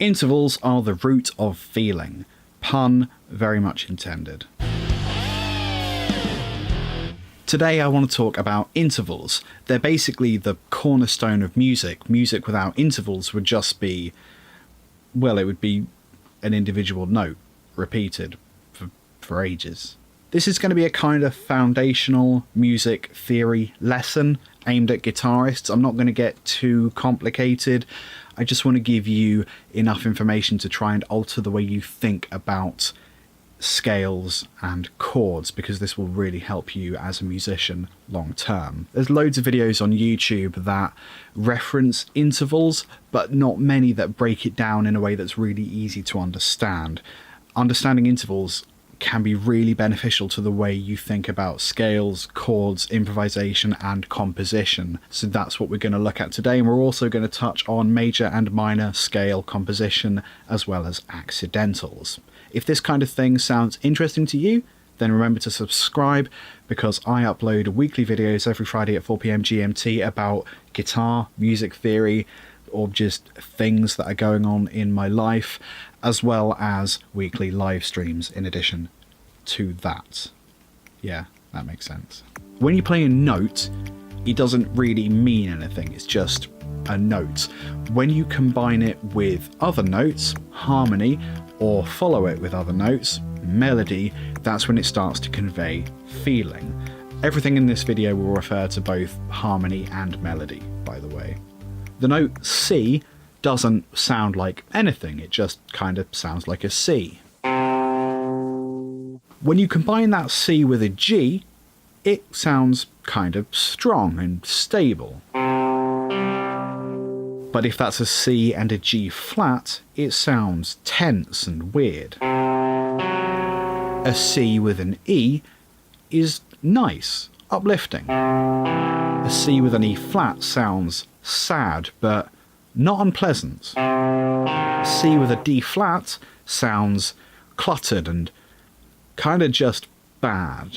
Intervals are the root of feeling. Pun very much intended. Today I want to talk about intervals. They're basically the cornerstone of music. Music without intervals would just be, well, it would be an individual note repeated for ages. This is going to be a kind of foundational music theory lesson aimed at guitarists. I'm not going to get too complicated. I just want to give you enough information to try and alter the way you think about scales and chords, because this will really help you as a musician long term. There's loads of videos on YouTube that reference intervals, but not many that break it down in a way that's really easy to understand. Understanding intervals can be really beneficial to the way you think about scales, chords, improvisation and composition. So that's what we're going to look at today, and we're also going to touch on major and minor scale composition as well as accidentals. If this kind of thing sounds interesting to you, then remember to subscribe, because I upload weekly videos every Friday at 4 PM GMT about guitar, music theory, or just things that are going on in my life, as well as weekly live streams in addition to that. Yeah, that makes sense. When you play a note, it doesn't really mean anything, it's just a note. When you combine it with other notes, harmony, or follow it with other notes, melody, that's when it starts to convey feeling. Everything in this video will refer to both harmony and melody, by the way. The note C doesn't sound like anything, it just kind of sounds like a C. When you combine that C with a G, it sounds kind of strong and stable. But if that's a C and a G flat, it sounds tense and weird. A C with an E is nice, uplifting. A C with an E flat sounds sad, but not unpleasant. A C with a D flat sounds cluttered and kind of just bad.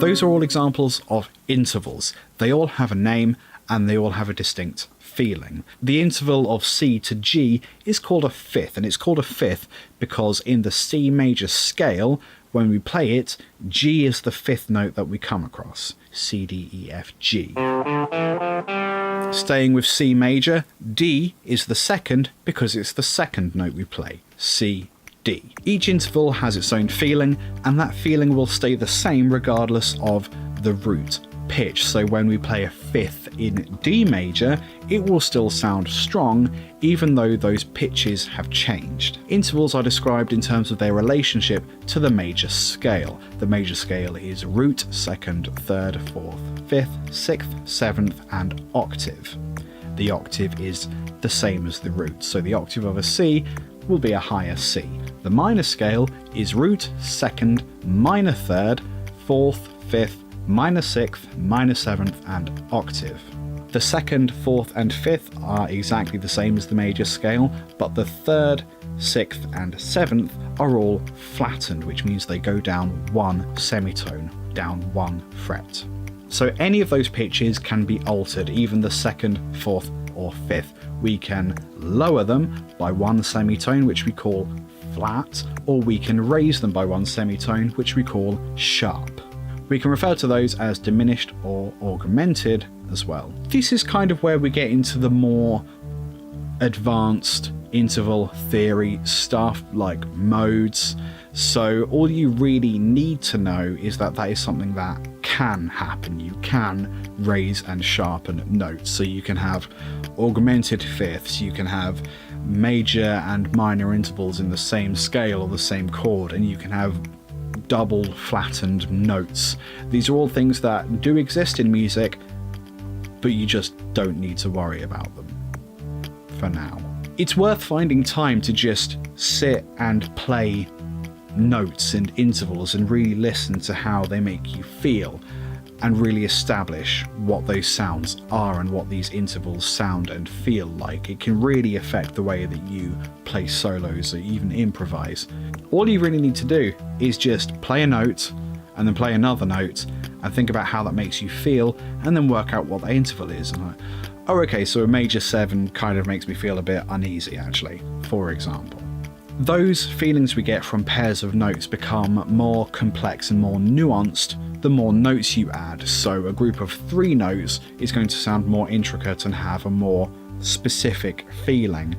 Those are all examples of intervals. They all have a name and they all have a distinct feeling. The interval of C to G is called a fifth, and it's called a fifth because in the C major scale, when we play it, G is the fifth note that we come across. C, D, E, F, G. Staying with C major, D is the second because it's the second note we play. C, D. Each interval has its own feeling, and that feeling will stay the same regardless of the root pitch. So when we play a fifth in D major, it will still sound strong even though those pitches have changed. Intervals are described in terms of their relationship to the major scale. The major scale is root, second, third, fourth, fifth, sixth, seventh, and octave. The octave is the same as the root, so the octave of a C will be a higher C. The minor scale is root, second, minor third, fourth, fifth, minor sixth, minor seventh, and octave. The second, fourth, and fifth are exactly the same as the major scale, but the third, sixth, and seventh are all flattened, which means they go down one semitone, down one fret. So any of those pitches can be altered, even the second, fourth, or fifth. We can lower them by one semitone, which we call flat, or we can raise them by one semitone, which we call sharp. We can refer to those as diminished or augmented as well. This is kind of where we get into the more advanced interval theory stuff like modes. So all you really need to know is that that is something that can happen. You can raise and sharpen notes. So you can have augmented fifths, you can have major and minor intervals in the same scale or the same chord, and you can have double flattened notes. These are all things that do exist in music, but you just don't need to worry about them for now. It's worth finding time to just sit and play notes and intervals and really listen to how they make you feel, and really establish what those sounds are and what these intervals sound and feel like. It can really affect the way that you play solos or even improvise. All you really need to do is just play a note and then play another note and think about how that makes you feel, and then work out what the interval is. And oh okay, so a major 7 kind of makes me feel a bit uneasy actually, for example. Those feelings we get from pairs of notes become more complex and more nuanced the more notes you add. So a group of 3 notes is going to sound more intricate and have a more specific feeling,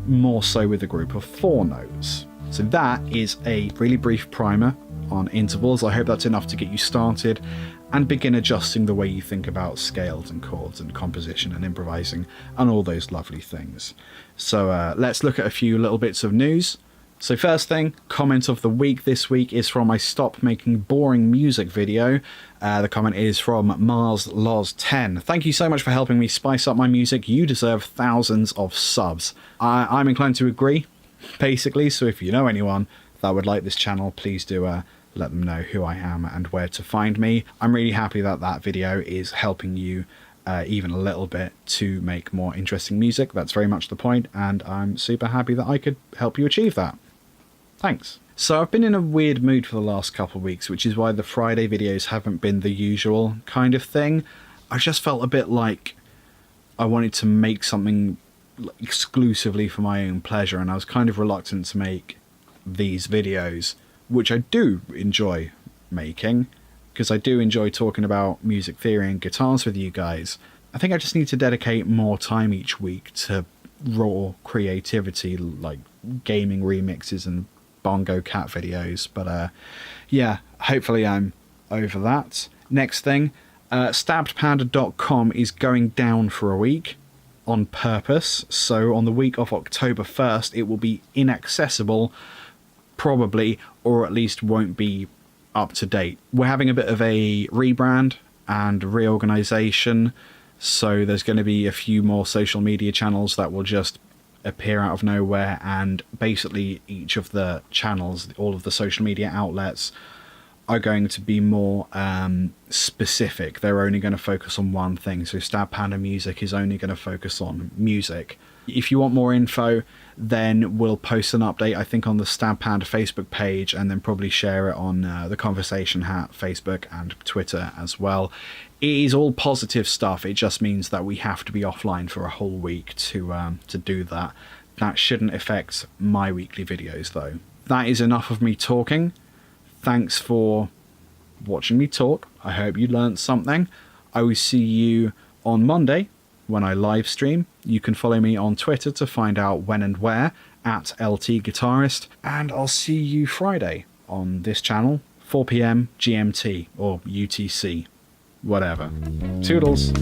more so with a group of 4 notes. So that is a really brief primer on intervals. I hope that's enough to get you started and begin adjusting the way you think about scales and chords and composition and improvising and all those lovely things. So let's look at a few little bits of news. So first thing, comment of the week this week is from my Stop Making Boring Music video. The comment is from MarsLoz10. Thank you so much for helping me spice up my music. You deserve thousands of subs. I'm inclined to agree, basically, so if you know anyone that would like this channel, please do let them know who I am and where to find me. I'm really happy that that video is helping you even a little bit to make more interesting music. That's very much the point, and I'm super happy that I could help you achieve that. Thanks. So I've been in a weird mood for the last couple of weeks, which is why the Friday videos haven't been the usual kind of thing. I just felt a bit like I wanted to make something exclusively for my own pleasure, and I was kind of reluctant to make these videos, which I do enjoy making, because I do enjoy talking about music theory and guitars with you guys. I think I just need to dedicate more time each week to raw creativity, like gaming remixes and bongo cat videos, but yeah, hopefully I'm over that. Next thing, stabbedpanda.com is going down for a week on purpose, so on the week of October 1st it will be inaccessible, probably, or at least won't be up to date. We're having a bit of a rebrand and reorganization, so there's going to be a few more social media channels that will just appear out of nowhere, and basically each of the channels, all of the social media outlets, are going to be more specific. They're only going to focus on one thing. So Stab Panda Music is only going to focus on music. If you want more info, then we'll post an update, I think, on the Stab Panda Facebook page, and then probably share it on the Conversation Hat Facebook and Twitter as well. It is all positive stuff. It just means that we have to be offline for a whole week to do that. That shouldn't affect my weekly videos, though. That is enough of me talking. Thanks for watching me talk. I hope you learned something. I will see you on Monday when I live stream. You can follow me on Twitter to find out when and where, at LTGuitarist. And I'll see you Friday on this channel, 4 PM GMT or UTC. Whatever. Toodles.